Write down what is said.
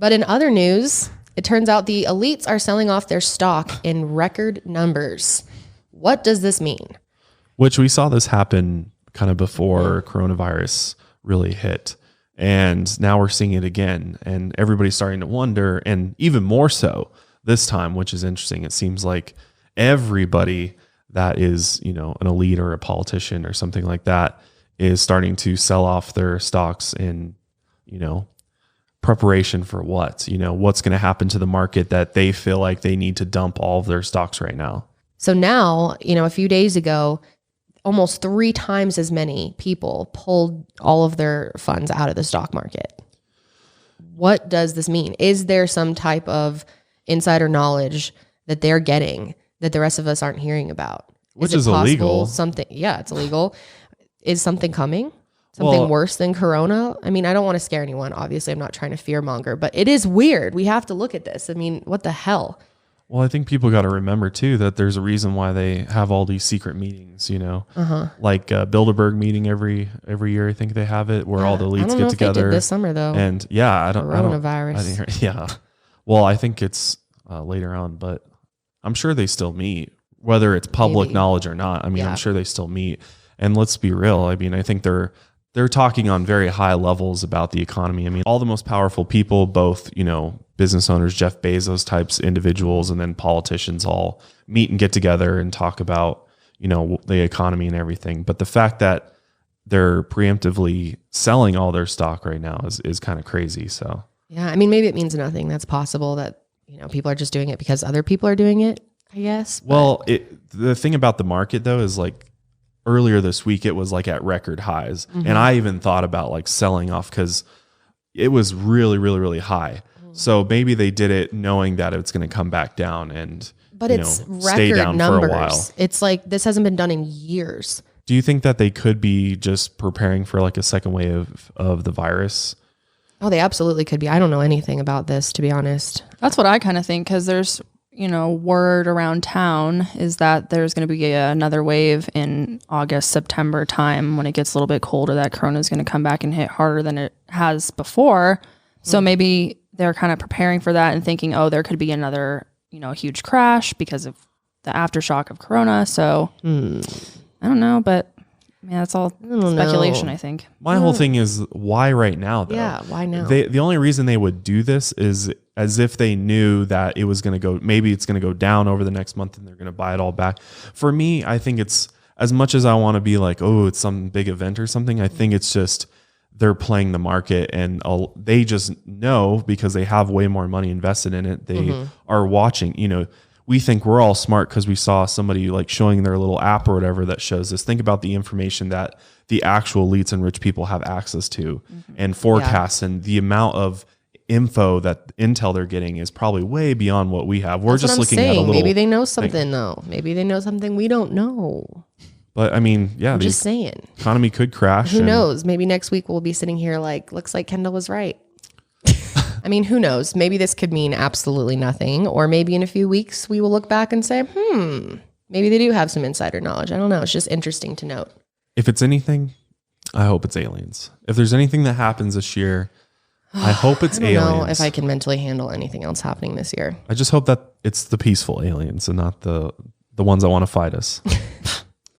But in other news, it turns out the elites are selling off their stock in record numbers. What does this mean? Which we saw this happen kind of before coronavirus really hit. And now we're seeing it again. And everybody's starting to wonder, and even more so this time, which is interesting. It seems like everybody that is, you know, an elite or a politician or something like that is starting to sell off their stocks in, you know, preparation for what, you know, what's going to happen to the market that they feel like they need to dump all of their stocks right now. So now, you know, a few days ago, almost 3 times as many people pulled all of their funds out of the stock market. What does this mean? Is there some type of insider knowledge that they're getting that the rest of us aren't hearing about? Which is illegal. It's illegal. Is something coming? Something worse than Corona? I mean, I don't want to scare anyone. Obviously, I'm not trying to fearmonger, but it is weird. We have to look at this. I mean, what the hell? Well, I think people got to remember too that there's a reason why they have all these secret meetings, you know, like Bilderberg meeting every year. I think they have it where all the elites get together. They did this summer though. And yeah, Coronavirus. Yeah. Well, I think it's later on, but I'm sure they still meet, whether it's public knowledge or not. I mean, I'm sure they still meet. And let's be real. I mean, I think they're talking on very high levels about the economy. I mean, all the most powerful people, both, you know, business owners, Jeff Bezos types individuals, and then politicians all meet and get together and talk about, you know, the economy and everything. But the fact that they're preemptively selling all their stock right now is kind of crazy. So, yeah, I mean, maybe it means nothing. That's possible that, you know, people are just doing it because other people are doing it, I guess. Well, the thing about the market though is like, earlier this week, it was like at record highs. And I even thought about like selling off because it was really, really, really high. So maybe they did it knowing that it's going to come back down and, stay down numbers. For a while. It's like, this hasn't been done in years. Do you think that they could be just preparing for like a second wave of the virus? Oh, they absolutely could be. I don't know anything about this, to be honest. That's what I kind of think. Cause there's, you know, word around town is that there's going to be another wave in August, September time when it gets a little bit colder, that Corona is going to come back and hit harder than it has before. So maybe they're kind of preparing for that and thinking, oh, there could be another, you know, huge crash because of the aftershock of Corona. So I don't know, but yeah, that's all speculation, I think. My whole thing is why right now, though? Yeah, why now? The only reason they would do this is as if they knew that it was going to go, maybe it's going to go down over the next month and they're going to buy it all back. For me, I think it's, as much as I want to be like, oh, it's some big event or something, I think it's just they're playing the market and they just know because they have way more money invested in it. They are watching, you know, we think we're all smart because we saw somebody like showing their little app or whatever that shows this. Think about the information that the actual elites and rich people have access to and forecasts and the amount of info that intel they're getting is probably way beyond what we have. We're just looking at a little. Maybe they know something though. Maybe they know something we don't know. But I mean, yeah, I'm just saying. Economy could crash. Who knows? Maybe next week we'll be sitting here like, looks like Kendall was right. I mean, who knows? Maybe this could mean absolutely nothing. Or maybe in a few weeks we will look back and say, maybe they do have some insider knowledge. I don't know. It's just interesting to note. If it's anything, I hope it's aliens. If there's anything that happens this year, I hope it's aliens. I don't know if I can mentally handle anything else happening this year. I just hope that it's the peaceful aliens and not the ones that want to fight us.